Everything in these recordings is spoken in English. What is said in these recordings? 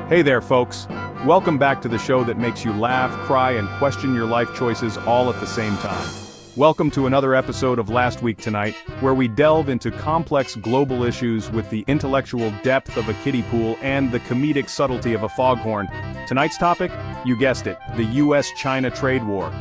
Hey there, folks. Welcome back to the show that makes you laugh, cry, and question your life choices all at the same time. Welcome to another episode of Last Week Tonight, where we delve into complex global issues with the intellectual depth of a kiddie pool and the comedic subtlety of a foghorn. Tonight's topic? You guessed it, the US-China trade war.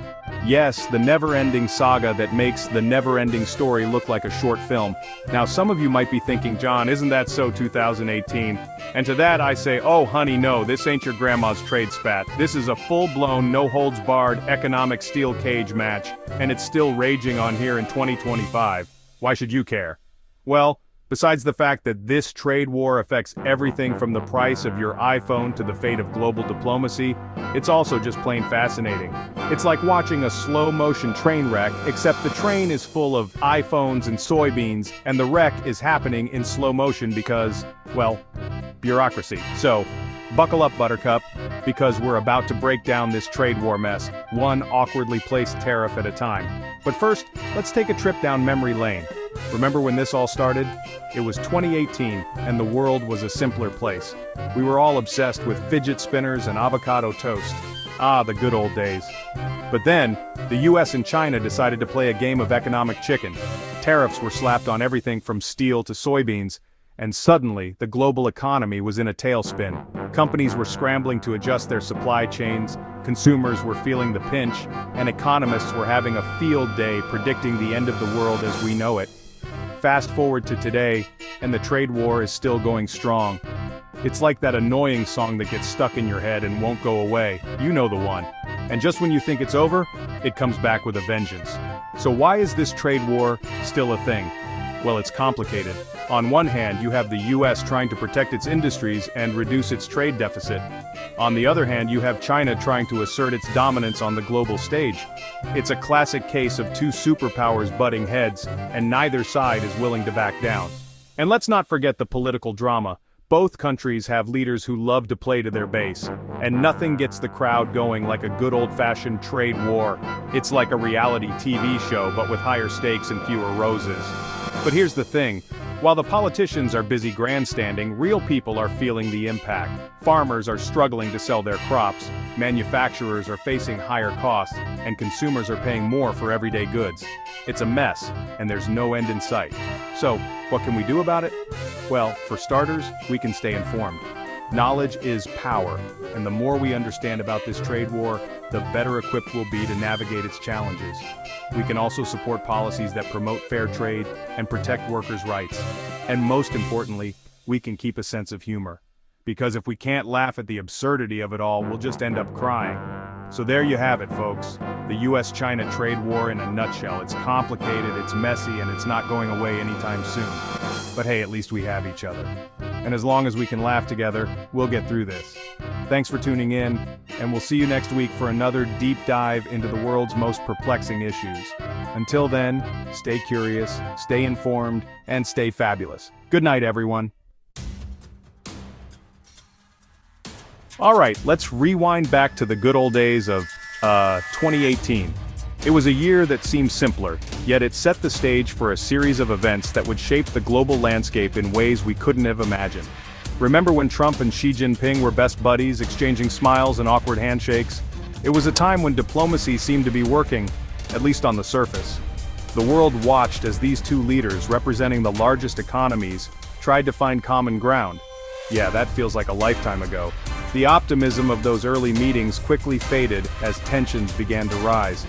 Yes, the never-ending saga that makes the never-ending story look like a short film. Now some of you might be thinking, John, isn't that so 2018? And to that I say, oh honey, no, this ain't your grandma's trade spat. This is a full-blown, no-holds-barred economic steel cage match, and it's still raging on here in 2025. Why should you care? Well, besides the fact that this trade war affects everything from the price of your iPhone to the fate of global diplomacy, it's also just plain fascinating. It's like watching a slow-motion train wreck, except the train is full of iPhones and soybeans, and the wreck is happening in slow motion because, well, bureaucracy. So, buckle up, Buttercup, because we're about to break down this trade war mess, one awkwardly placed tariff at a time. But first, let's take a trip down memory lane. Remember when this all started? It was 2018, and the world was a simpler place. We were all obsessed with fidget spinners and avocado toast. Ah, the good old days. But then, the US and China decided to play a game of economic chicken. Tariffs were slapped on everything from steel to soybeans, and suddenly, the global economy was in a tailspin. Companies were scrambling to adjust their supply chains, consumers were feeling the pinch, and economists were having a field day predicting the end of the world as we know it. Fast forward to today, and the trade war is still going strong. It's like that annoying song that gets stuck in your head and won't go away. You know the one. And just when you think it's over, it comes back with a vengeance. So why is this trade war still a thing? Well, it's complicated. On one hand, you have the US trying to protect its industries and reduce its trade deficit. On the other hand, you have China trying to assert its dominance on the global stage. It's a classic case of two superpowers butting heads, and neither side is willing to back down. And let's not forget the political drama. Both countries have leaders who love to play to their base, and nothing gets the crowd going like a good old-fashioned trade war. It's like a reality TV show, but with higher stakes and fewer roses. But here's the thing. While the politicians are busy grandstanding, real people are feeling the impact. Farmers are struggling to sell their crops, manufacturers are facing higher costs, and consumers are paying more for everyday goods. It's a mess, and there's no end in sight. So, what can we do about it? Well, for starters, we can stay informed. Knowledge is power, and the more we understand about this trade war, the better equipped we'll be to navigate its challenges. We can also support policies that promote fair trade and protect workers' rights. And most importantly, we can keep a sense of humor. Because if we can't laugh at the absurdity of it all, we'll just end up crying. So there you have it, folks. The US-China trade war in a nutshell. It's complicated, it's messy, and it's not going away anytime soon. But hey, at least we have each other. And as long as we can laugh together, we'll get through this. Thanks for tuning in, and we'll see you next week for another deep dive into the world's most perplexing issues. Until then, stay curious, stay informed, and stay fabulous. Good night, everyone. Alright, let's rewind back to the good old days of, 2018. It was a year that seemed simpler, yet it set the stage for a series of events that would shape the global landscape in ways we couldn't have imagined. Remember when Trump and Xi Jinping were best buddies, exchanging smiles and awkward handshakes? It was a time when diplomacy seemed to be working, at least on the surface. The world watched as these two leaders, representing the largest economies, tried to find common ground. Yeah, that feels like a lifetime ago. The optimism of those early meetings quickly faded as tensions began to rise.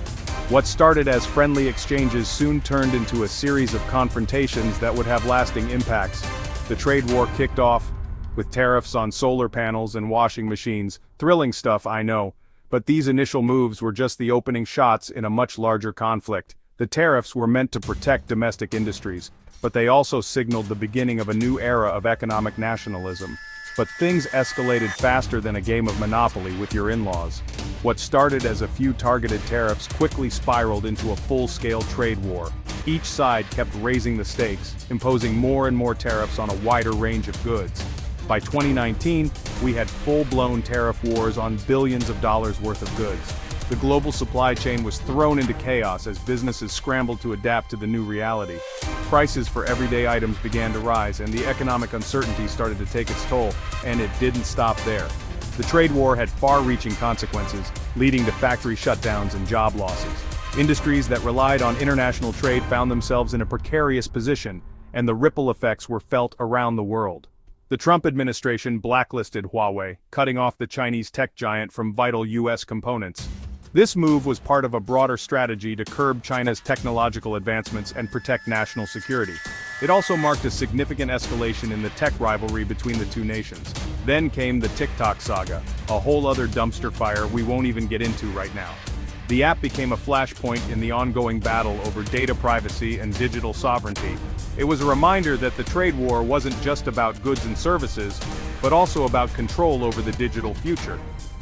What started as friendly exchanges soon turned into a series of confrontations that would have lasting impacts. The trade war kicked off with tariffs on solar panels and washing machines. Thrilling stuff, I know. But these initial moves were just the opening shots in a much larger conflict. The tariffs were meant to protect domestic industries, but they also signaled the beginning of a new era of economic nationalism. But things escalated faster than a game of Monopoly with your in-laws. What started as a few targeted tariffs quickly spiraled into a full-scale trade war. Each side kept raising the stakes, imposing more and more tariffs on a wider range of goods. By 2019, we had full-blown tariff wars on billions of dollars worth of goods. The global supply chain was thrown into chaos as businesses scrambled to adapt to the new reality. Prices for everyday items began to rise, and the economic uncertainty started to take its toll, and it didn't stop there. The trade war had far-reaching consequences, leading to factory shutdowns and job losses. Industries that relied on international trade found themselves in a precarious position, and the ripple effects were felt around the world. The Trump administration blacklisted Huawei, cutting off the Chinese tech giant from vital US components. This move was part of a broader strategy to curb China's technological advancements and protect national security. It also marked a significant escalation in the tech rivalry between the two nations. Then came the TikTok saga, a whole other dumpster fire we won't even get into right now. The app became a flashpoint in the ongoing battle over data privacy and digital sovereignty. It was a reminder that the trade war wasn't just about goods and services, but also about control over the digital future.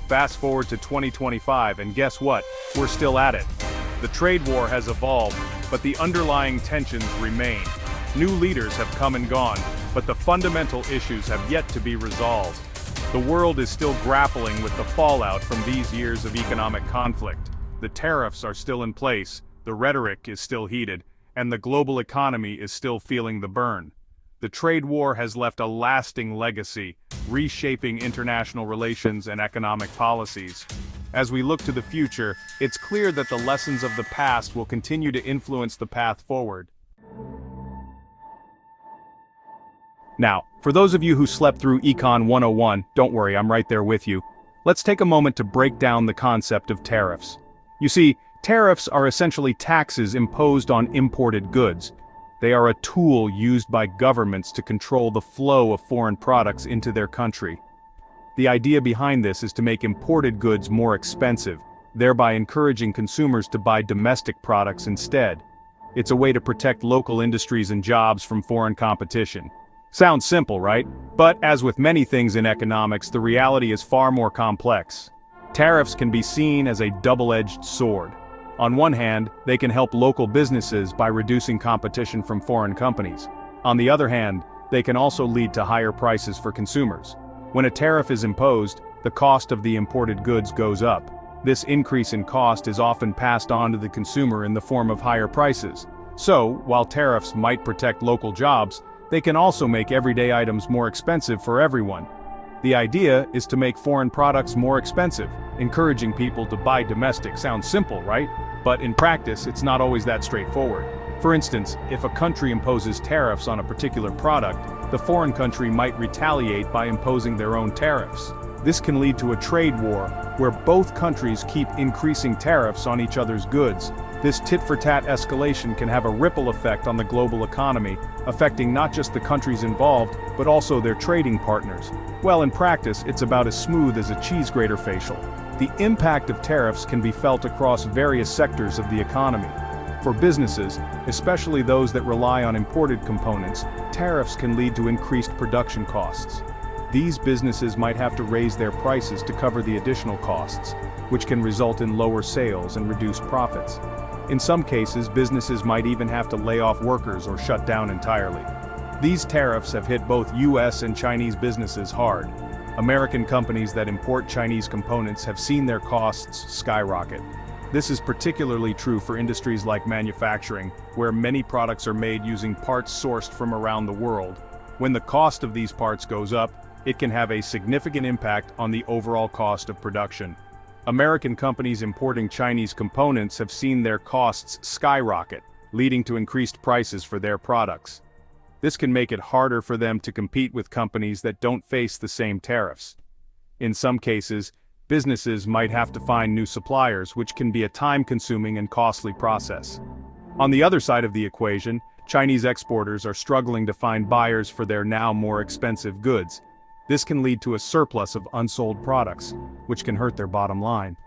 Fast forward to 2025 and guess what? We're still at it. The trade war has evolved, but the underlying tensions remain. New leaders have come and gone, but the fundamental issues have yet to be resolved. The world is still grappling with the fallout from these years of economic conflict. The tariffs are still in place, the rhetoric is still heated, and the global economy is still feeling the burn. The trade war has left a lasting legacy, reshaping international relations and economic policies. As we look to the future, it's clear that the lessons of the past will continue to influence the path forward. Now, for those of you who slept through Econ 101, don't worry, I'm right there with you. Let's take a moment to break down the concept of tariffs. You see, tariffs are essentially taxes imposed on imported goods. They are a tool used by governments to control the flow of foreign products into their country. The idea behind this is to make imported goods more expensive, thereby encouraging consumers to buy domestic products instead. It's a way to protect local industries and jobs from foreign competition. Sounds simple, right? But as with many things in economics, the reality is far more complex. Tariffs can be seen as a double-edged sword. On one hand, they can help local businesses by reducing competition from foreign companies. On the other hand, they can also lead to higher prices for consumers. When a tariff is imposed, the cost of the imported goods goes up. This increase in cost is often passed on to the consumer in the form of higher prices. So, while tariffs might protect local jobs, they can also make everyday items more expensive for everyone. The idea is to make foreign products more expensive, encouraging people to buy domestic. Sounds simple, right? But in practice, it's not always that straightforward. For instance, if a country imposes tariffs on a particular product, the foreign country might retaliate by imposing their own tariffs. This can lead to a trade war, where both countries keep increasing tariffs on each other's goods. This tit-for-tat escalation can have a ripple effect on the global economy, affecting not just the countries involved, but also their trading partners. Well, in practice, it's about as smooth as a cheese grater facial. The impact of tariffs can be felt across various sectors of the economy. For businesses, especially those that rely on imported components, tariffs can lead to increased production costs. These businesses might have to raise their prices to cover the additional costs, which can result in lower sales and reduced profits. In some cases, businesses might even have to lay off workers or shut down entirely. These tariffs have hit both US and Chinese businesses hard. American companies that import Chinese components have seen their costs skyrocket. This is particularly true for industries like manufacturing, where many products are made using parts sourced from around the world. When the cost of these parts goes up, it can have a significant impact on the overall cost of production. American companies importing Chinese components have seen their costs skyrocket, leading to increased prices for their products. This can make it harder for them to compete with companies that don't face the same tariffs. In some cases, businesses might have to find new suppliers, which can be a time-consuming and costly process. On the other side of the equation, Chinese exporters are struggling to find buyers for their now more expensive goods. This can lead to a surplus of unsold products, which can hurt their bottom line.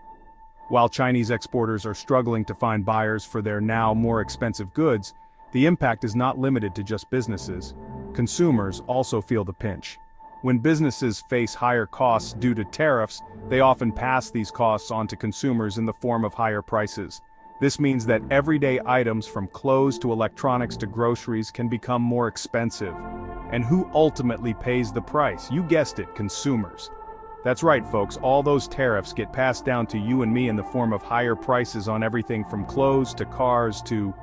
While Chinese exporters are struggling to find buyers for their now more expensive goods, the impact is not limited to just businesses. Consumers also feel the pinch. When businesses face higher costs due to tariffs, they often pass these costs on to consumers in the form of higher prices. This means that everyday items from clothes to electronics to groceries can become more expensive. And who ultimately pays the price? You guessed it, consumers. That's right, folks, all those tariffs get passed down to you and me in the form of higher prices on everything from clothes to cars to,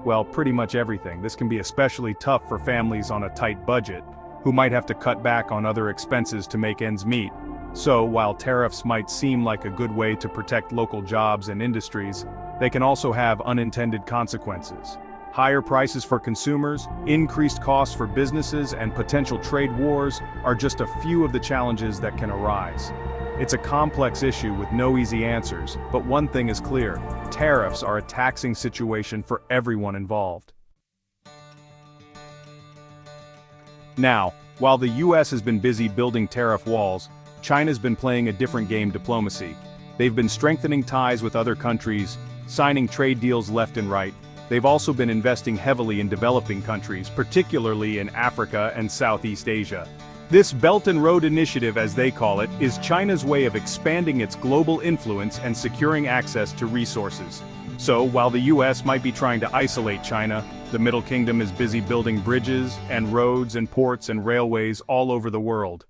well, pretty much everything. This can be especially tough for families on a tight budget, who might have to cut back on other expenses to make ends meet. So, while tariffs might seem like a good way to protect local jobs and industries, they can also have unintended consequences. Higher prices for consumers, increased costs for businesses, and potential trade wars are just a few of the challenges that can arise. It's a complex issue with no easy answers, but one thing is clear: tariffs are a taxing situation for everyone involved. Now, while the US has been busy building tariff walls, China's been playing a different game: diplomacy. They've been strengthening ties with other countries, signing trade deals left and right. They've also been investing heavily in developing countries, particularly in Africa and Southeast Asia. This Belt and Road Initiative, as they call it, is China's way of expanding its global influence and securing access to resources. So, while the US might be trying to isolate China, the Middle Kingdom is busy building bridges and roads and ports and railways all over the world.